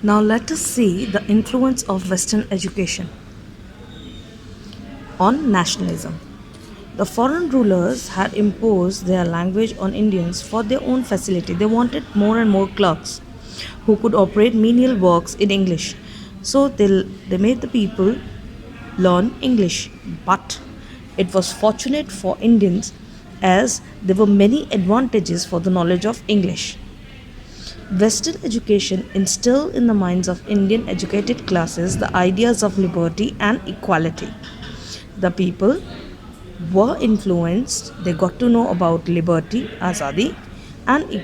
Now let us see the influence of Western education on nationalism. The foreign rulers had imposed their language on Indians for their own facility. They wanted more and more clerks who could operate menial works in English. So they made the people learn English. But it was fortunate for Indians as there were many advantages for the knowledge of English. Western education instilled in the minds of Indian educated classes the ideas of liberty and equality. The people were influenced, they got to know about liberty, azadi, and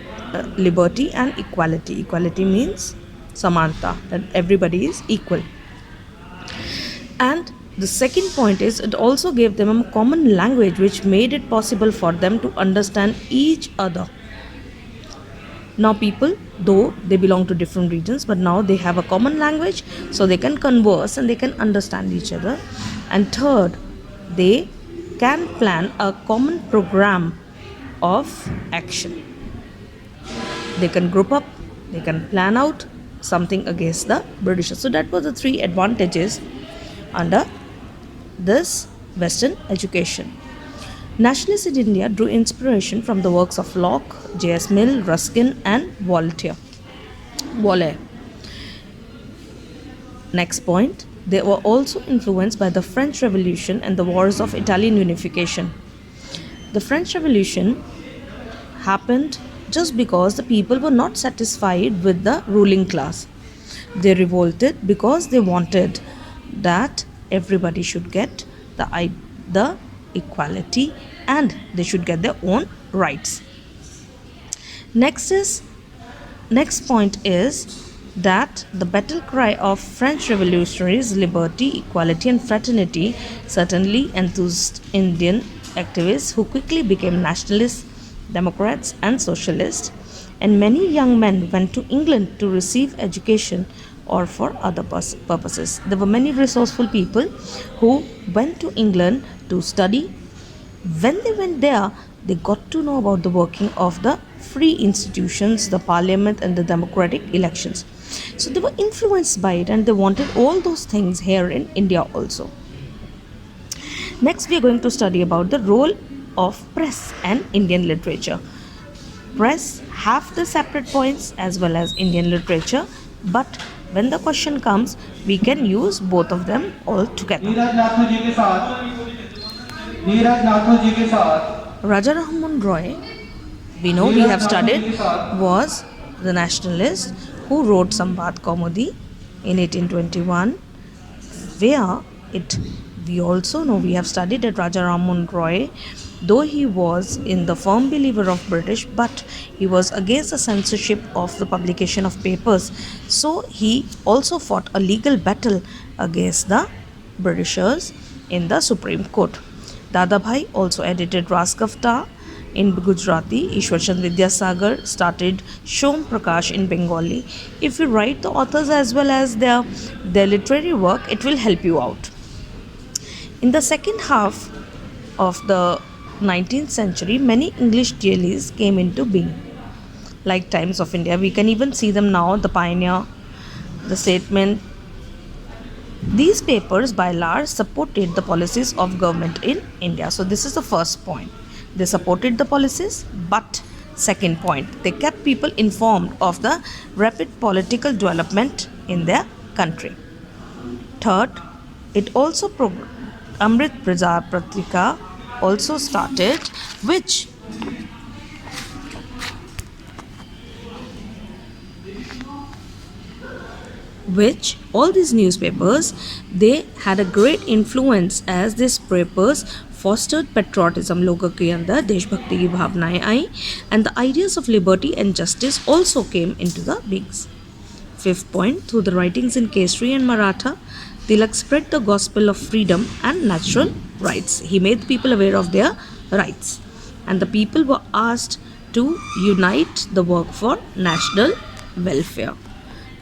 liberty and equality. Equality means samanta, that everybody is equal. And the second point is it also gave them a common language which made it possible for them to understand each other. Now people, though they belong to different regions, but now they have a common language, so they can converse and they can understand each other. And third, they can plan a common program of action. They can group up, they can plan out something against the Britishers. So that was the three advantages under this Western education. Nationalists in India drew inspiration from the works of Locke, J.S. Mill, Ruskin, and Voltaire. Waller. Next point, they were also influenced by the French Revolution and the wars of Italian unification. The French Revolution happened just because the people were not satisfied with the ruling class. They revolted because they wanted that everybody should get the equality and they should get their own rights. Next is Next point is that the battle cry of French revolutionaries, liberty, equality, and fraternity, certainly enthused Indian activists who quickly became nationalists, democrats, and socialists. And many young men went to England to receive education or for other purposes. There were many resourceful people who went to England to study. When they went there, they got to know about the working of the free institutions, the parliament, and the democratic elections. So they were influenced by it and they wanted all those things here in India also. Next, we are going to study about the role of press and Indian literature. Press have the separate points as well as Indian literature, but when the question comes, we can use both of them all together. Raja Raman Roy, we know we have studied, was the nationalist who wrote Sambad Kaumudi in 1821, where it we also know we have studied that Raja Raman Roy, though he was in the firm believer of British, but he was against the censorship of the publication of papers. So he also fought a legal battle against the Britishers in the Supreme Court. Dadabhai also edited Rasgafta in Gujarati. Ishwarchand Vidyasagar started Shom Prakash in Bengali. If you write the authors as well as their literary work, it will help you out. In the second half of the 19th century, many English dailies came into being, like Times of India. We can even see them now, the Pioneer, the Statement. These papers by large supported the policies of government in India. So this is the first point. They supported the policies, but second point, they kept people informed of the rapid political development in their country. Third, it also Amrit Prajar Patrika also started, which all these newspapers, they had a great influence as these papers fostered patriotism. लोगों के अंदर देशभक्ति की भावनाएं आई and the ideas of liberty and justice also came into the beings. Fifth point, through the writings in Kesari and Maratha, Tilak spread the gospel of freedom and natural rights. He made people aware of their rights and the people were asked to unite the work for national welfare.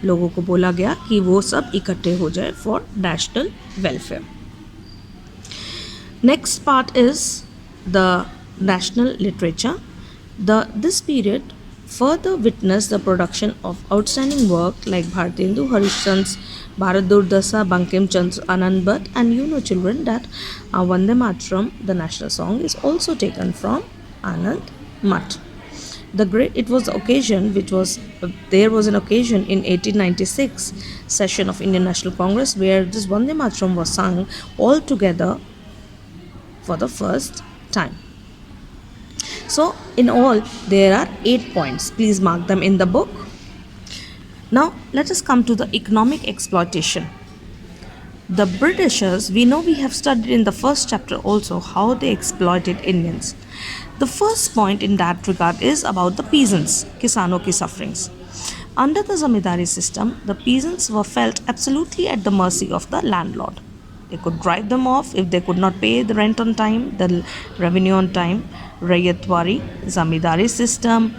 लोगों को बोला गया कि वो सब इकट्ठे हो जाए for national welfare. Next part is the national literature. This period further witnessed the production of outstanding work like Bhartendu Harishchand's Bharat Durdasa, Bankim Chandra Anand Bhatt, and you know, children, that Vande Mataram, the national song, is also taken from Anand Math. The great it was the occasion which was there was an occasion in 1896 session of Indian National Congress where this Vande Mataram was sung all together for the first time. So, in all, there are 8 points. Please mark them in the book. Now, let us come to the economic exploitation. The Britishers, we know we have studied in the first chapter also how they exploited Indians. The first point in that regard is about the peasants, Kisano ki sufferings. Under the zamindari system, the peasants were felt absolutely at the mercy of the landlord. They could drive them off if they could not pay the rent on time, the revenue on time. Rayatwari, zamindari system,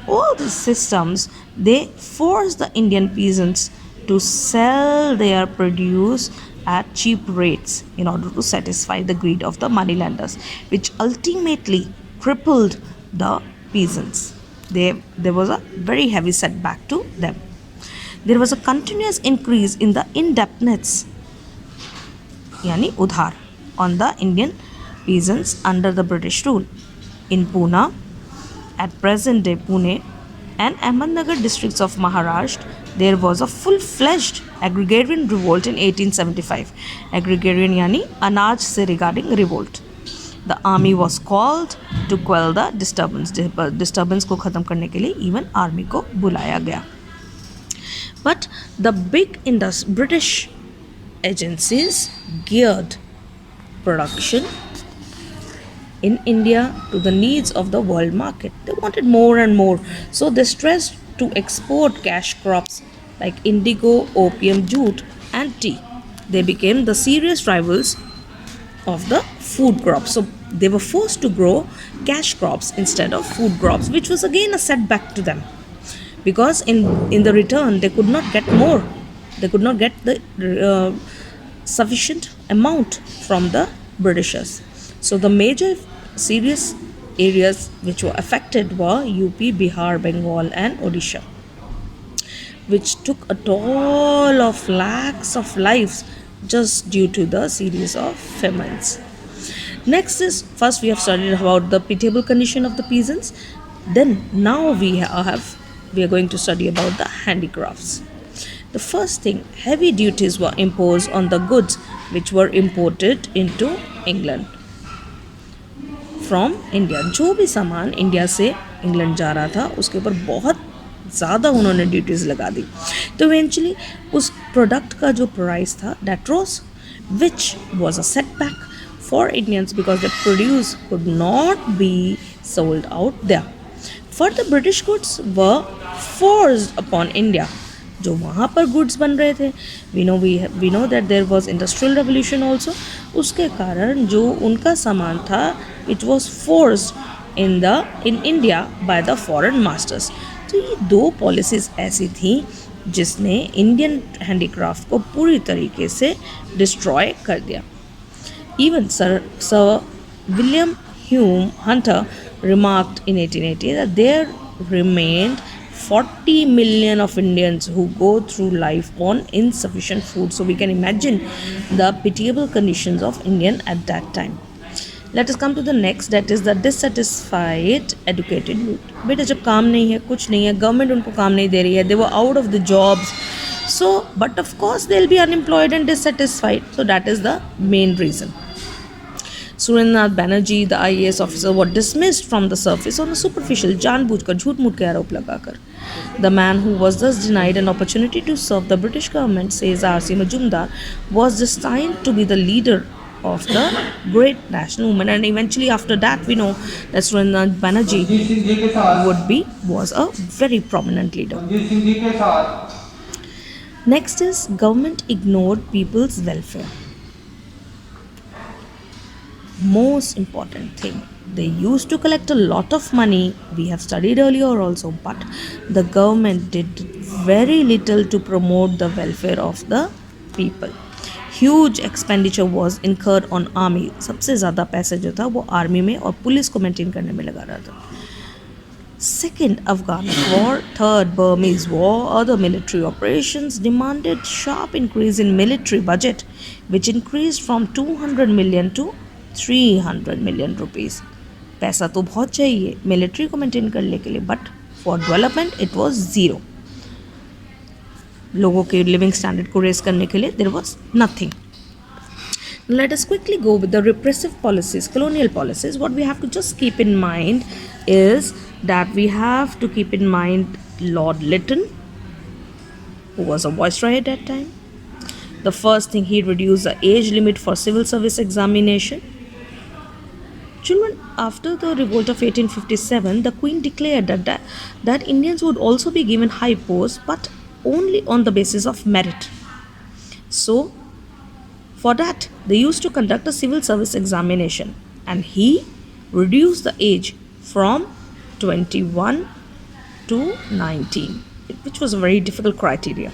all these systems, they forced the Indian peasants to sell their produce at cheap rates in order to satisfy the greed of the moneylenders, which ultimately crippled the peasants. There was a very heavy setback to them. There was a continuous increase in the indebtedness, yani udhar, on the Indian peasants under the British rule. In Pune, at present day Pune, and Ahmednagar districts of Maharashtra, there was a full-fledged agrarian revolt in 1875. Agrarian yani anaj se regarding revolt. The army was called to quell the disturbance. Disturbance को ख़त्म करने के लिए even army को बुलाया गया. But the big British agencies geared production in India to the needs of the world market. They wanted more and more. So they stressed to export cash crops like indigo, opium, jute, and tea. They became the serious rivals of the food crops. So they were forced to grow cash crops instead of food crops, which was again a setback to them. Because in the return, they could not get more. They could not get the sufficient amount from the Britishers. So the major serious areas which were affected were UP, Bihar, Bengal, and Odisha, which took a toll of lakhs of lives just due to the series of famines. Next is, first we have studied about the pitiable condition of the peasants. Then now we are going to study about the handicrafts. The first thing, heavy duties were imposed on the goods which were imported into England from India. जो भी सामान India से England जा रहा था उसके ऊपर बहुत ज़्यादा उन्होंने ड्यूटीज़ लगा दी. तो इवेंचुअली उस प्रोडक्ट का जो प्राइस था that was which was a setback for Indians because the produce could not be sold out there. For the British goods were forced upon India. जो वहाँ पर गुड्स बन रहे थे, we know that there was industrial revolution also. उसके कारण जो उनका सामान था it was forced in India by the foreign masters. तो ये दो पॉलिसीज़ ऐसी थी जिसने इंडियन हैंडीक्राफ्ट को पूरी तरीके से डिस्ट्रॉय कर दिया. Even sir William Hume Hunter remarked in 1880 that there remained 40 million of Indians who go through life on insufficient food. So we can imagine the pitiable conditions of Indian at that time. Let us come to the next, that is the dissatisfied educated youth. बेटा जब काम नहीं है, कुछ नहीं है, government उनको काम नहीं दे रही है, they were out of the jobs. So but of course they'll be unemployed and dissatisfied. So that is the main reason. Surendranath Banerjee, the IAS officer, was dismissed from the service on a superficial, जानबूझकर झूठ-मूठ के आरोप लगाकर. The man who was thus denied an opportunity to serve the British government, says R.C. Majumdar, was destined to be the leader of the great national movement. And eventually after that we know that Surendranath Banerjee was a very prominent leader. Next is government ignored people's welfare. Most important thing, they used to collect a lot of money, we have studied earlier also, but the government did very little to promote the welfare of the people. Huge expenditure was incurred on army. सबसे ज़्यादा पैसे जो था वो army में और police को maintain करने में लगा रहा था. Second Afghan War, Third Burmese War, other military operations demanded sharp increase in military budget, which increased from 200 million to 300 million rupees. पैसा तो बहुत चाहिए मिलिट्री को मेंटेन करने के लिए, but for development it was zero. लोगों के लिविंग स्टैंडर्ड को रेस करने के लिए there was nothing. Let us quickly go with the repressive policies, colonial policies. What we have to just keep in mind is that we have to keep in mind Lord Lytton, who was a viceroy at that time. The first thing, he reduced the age limit for civil service examination. Children, after the revolt of 1857, the Queen declared that Indians would also be given high posts, but only on the basis of merit. So, for that, they used to conduct a civil service examination, and he reduced the age from 21 to 19, which was a very difficult criteria.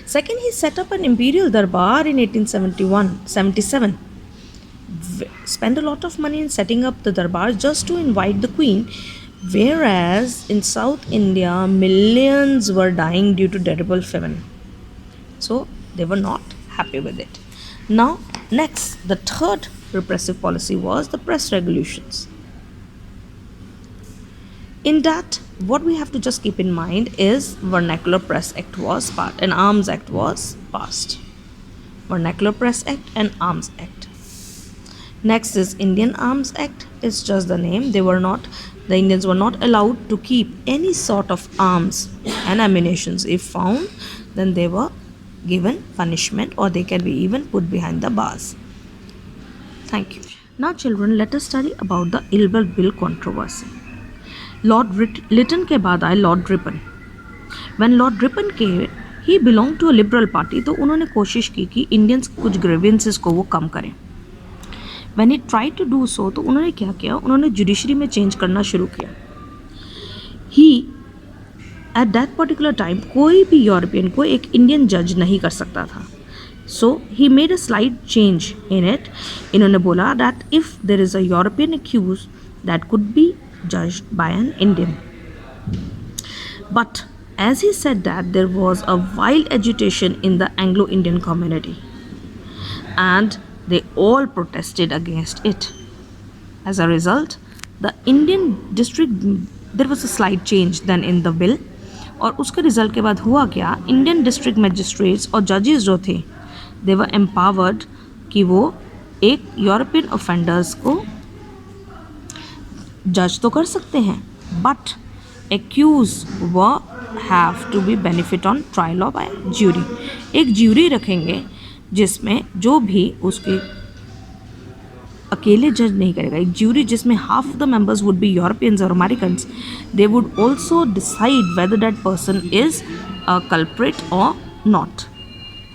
Second, he set up an imperial darbar in 1877. Spent a lot of money in setting up the darbar just to invite the Queen, whereas in South India, millions were dying due to terrible famine. So, they were not happy with it. Now, next, the third repressive policy was the press regulations. In that, what we have to just keep in mind is Vernacular Press Act was passed, and Arms Act was passed. Vernacular Press Act and Arms Act. Next is Indian Arms Act. It's just the name. The Indians were not allowed to keep any sort of arms and ammunitions. If found, then they were given punishment, or they can be even put behind the bars. Thank you. Now children, let us study about the Ilbert Bill controversy. Lord Lytton के बाद आए Lord Ripon. When Lord Ripon came, he belonged to a liberal party, तो उन्होंने कोशिश की कि Indians कुछ grievances को वो कम करें. When he tried to do so, तो उन्होंने क्या किया, उन्होंने जुडिशरी में चेंज करना शुरू किया. He at that particular time, कोई भी यूरोपियन को एक इंडियन जज नहीं कर सकता था. So he made a slight change in it. इन्होंने बोला that if there is a European accused, that could be judged by an Indian. But as he said that, there was a wild agitation in the Anglo-Indian community, and they all protested against it. As a result, the Indian district, there was a slight change then in the bill. और उसके result के बाद हुआ क्या, Indian district magistrates और जजेस जो थे, दे वर एम्पावर्ड कि वो एक यूरोपियन ऑफेंडर्स को जज तो कर सकते हैं, but accused we have to be benefit on trial of by jury. एक ज्यूरी रखेंगे जिसमें जो भी उसके अकेले जज नहीं करेगा, एक ज्यूरी जिसमें half of the members would be Europeans और Americans. They would also decide whether that person is a culprit और not.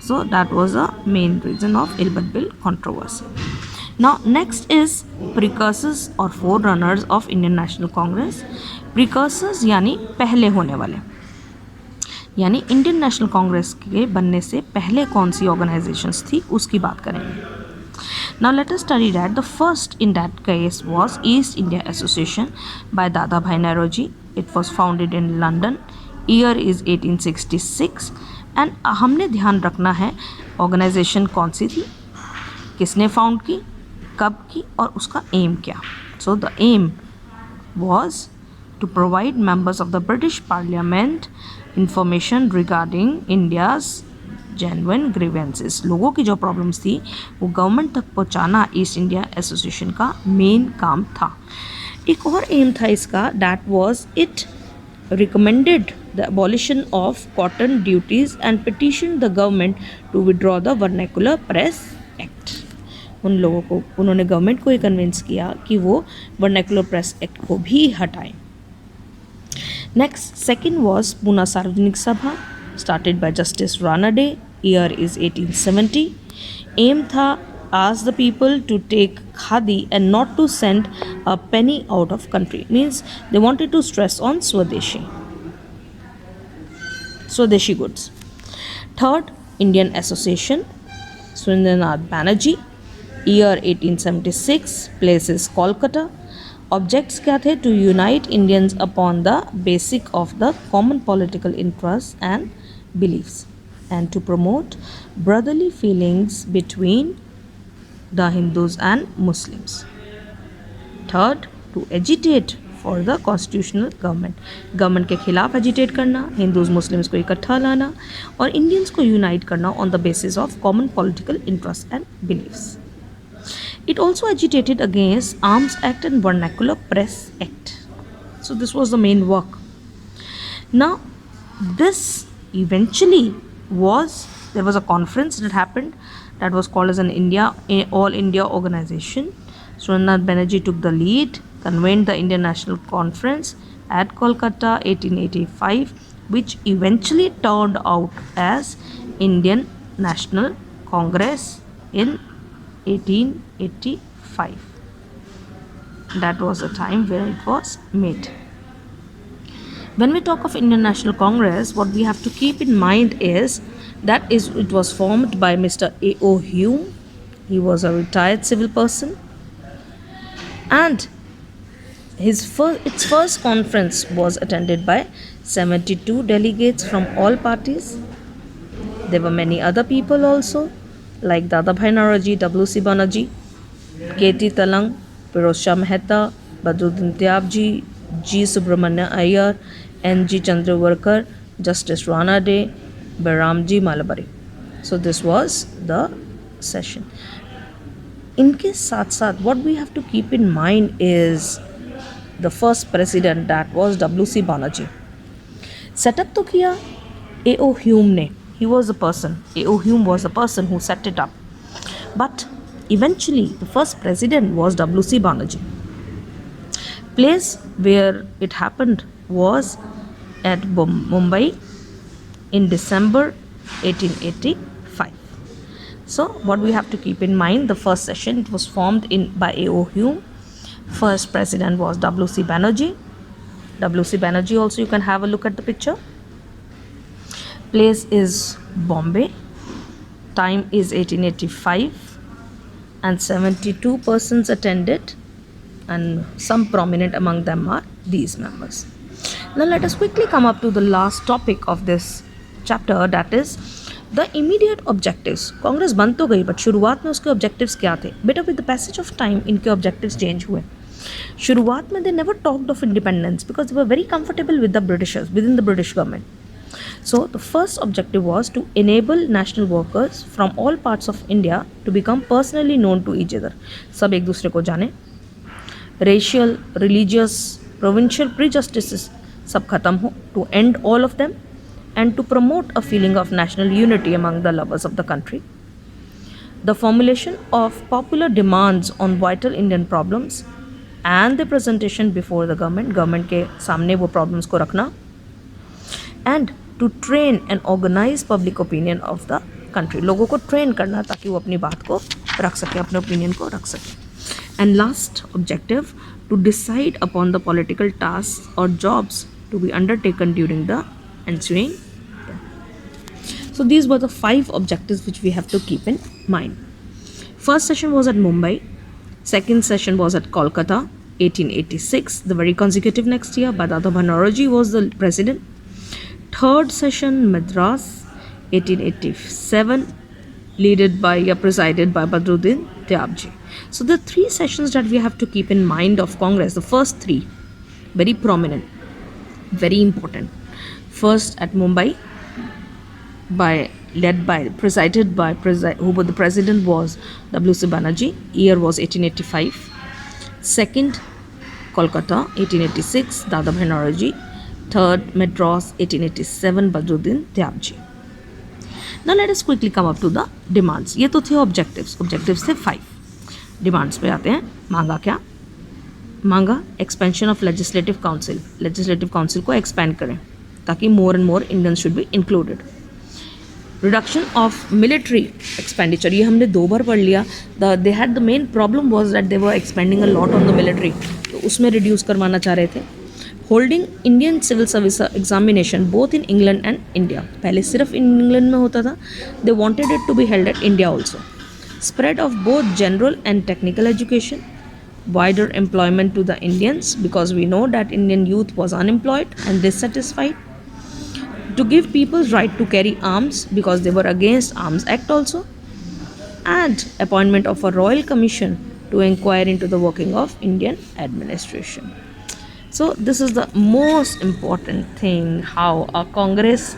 So that was a main reason of Ilbert bill controversy. Now next is precursors और forerunners of Indian National Congress. Precursors यानी पहले होने वाले, यानी Indian National Congress के बनने से पहले कौन सी ऑर्गेनाइजेशंस थी उसकी बात करेंगे. Now let us study that the first in that case was East India Association by Dadabhai Naoroji. It was founded in London. Year is 1866. And हमने ध्यान रखना है ऑर्गेनाइजेशन कौन सी थी, किसने फाउंड की, कब की और उसका एम क्या. So the aim was to provide members of the British Parliament information regarding India's genuine grievances. लोगों की जो प्रॉब्लम्स थी वो गवर्नमेंट तक पहुंचाना ईस्ट इंडिया एसोसिएशन का मेन काम था. एक और एम था इसका, that was it recommended the abolition of cotton duties and petition the government to withdraw the vernacular press act. उन लोगों को, उन्होंने गवर्नमेंट को ये कन्विंस किया कि वो वर्नैकुलर प्रेस एक्ट को भी हटाएं. नेक्स्ट, सेकेंड वॉज पूना सार्वजनिक सभा started by Justice Ranade. Year is 1870. Aim tha ask the people to take khadi and not to send a penny out of country. Means they wanted to stress on Swadeshi goods. Third, Indian Association, Surendranath Banerjee. Year 1876. Place is Kolkata. Objects क्या थे? To unite Indians upon the basic of the common political interest and believes and to promote brotherly feelings between the Hindus and Muslims. Third, to agitate for the constitutional government के खिलाफ agitate करना, Hindus Muslims को इकट्ठा लाना और Indians को unite करना on the basis of common political interest and believes. It also agitated against Arms Act and Vernacular Press Act. So this was the main work. Now, this eventually there was a conference that happened that was called as an All India Organization. Surendra Banerjee took the lead, convened the Indian National Conference at Kolkata 1885, which eventually turned out as Indian National Congress in 1885. That was the time where it was made. When we talk of Indian National Congress, what we have to keep in mind is that it was formed by Mr. A.O. Hume. He was a retired civil person, and its first conference was attended by 72 delegates from all parties. There were many other people also, like Dadabhai Naoroji, W.C. Banerjee, K.T. Talang, Firoz Shah Mehta, Badruddin Tyabji, G. Subramanya Iyer, N.G. Chandravarkar, Justice Rana Day, Bairamji Malabari. So this was the session. इनके साथ साथ what we have to keep in mind is the first president, that was W.C. Banerjee. Setup तो किया A.O. Hume ने. He was the person, A.O. Hume was the person who set it up. But eventually, the first president was W.C. Banerjee. Place where it happened was at Mumbai in December 1885. So, what we have to keep in mind, the first session, it was formed by A.O. Hume. First president was W.C. Banerjee. W.C. Banerjee also, you can have a look at the picture. Place is Bombay. Time is 1885, and 72 persons attended, and some prominent among them are these members. Now let us quickly come up to the last topic of this chapter, that is the immediate objectives. Congress बन तो गई, but शुरुआत में उसके objectives क्या थे? बेटा, with the passage of time इनके objectives change हुए. शुरुआत में they never talked of independence because they were very comfortable with the Britishers, within the British government. So the first objective was to enable national workers from all parts of India to become personally known to each other. सब एक दूसरे को जाने. Racial, religious, provincial prejudices सब खत्म हो, to end all of them and to promote a feeling of national unity among the lovers of the country. The formulation of popular demands on vital Indian problems and the presentation before the government के सामने वो problems को रखना, and to train and organize public opinion of the country. लोगों को train करना ताकि वो अपनी बात को रख सके, अपने opinion को रख सके. And last objective, to decide upon the political tasks or jobs to be undertaken during the ensuing year. So these were the 5 objectives which we have to keep in mind. First session was at Mumbai. Second session was at Kolkata, 1886, the very consecutive next year. Dadabhai Naoroji was the president. Third session, Madras, 1887, presided by Badruddin Tyabji. So the 3 sessions that we have to keep in mind of Congress, the first 3, very prominent, very important. First at Mumbai, presided by the president was W.C. Banerjee. Year was 1885. Second, Kolkata, 1886, Dadabhai Naoroji. Third, Madras, 1887, Badruddin Tyabji. Now let us quickly come up to the demands. ये तो थे objectives थे 5. Demands पे आते हैं. मांगा क्या? मांगा expansion of legislative council को expand करें ताकि more and more Indians should be included. Reduction of military expenditure, ये हमने 2 बार पढ़ लिया. They had the main problem was that they were expending a lot on the military, तो उसमें reduce करवाना चाह रहे थे. Holding Indian Civil Service examination both in England and India. पहले सिर्फ इंग्लैंड में होता था, they wanted it to be held at India also. Spread of both general and technical education, wider employment to the Indians, because we know that Indian youth was unemployed and dissatisfied, to give people right to carry arms because they were against Arms Act also, and appointment of a royal commission to inquire into the working of Indian administration. So this is the most important thing, how a Congress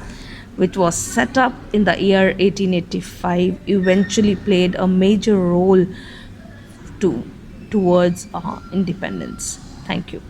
which was set up in the year 1885 eventually played a major role to towards independence. Thank you.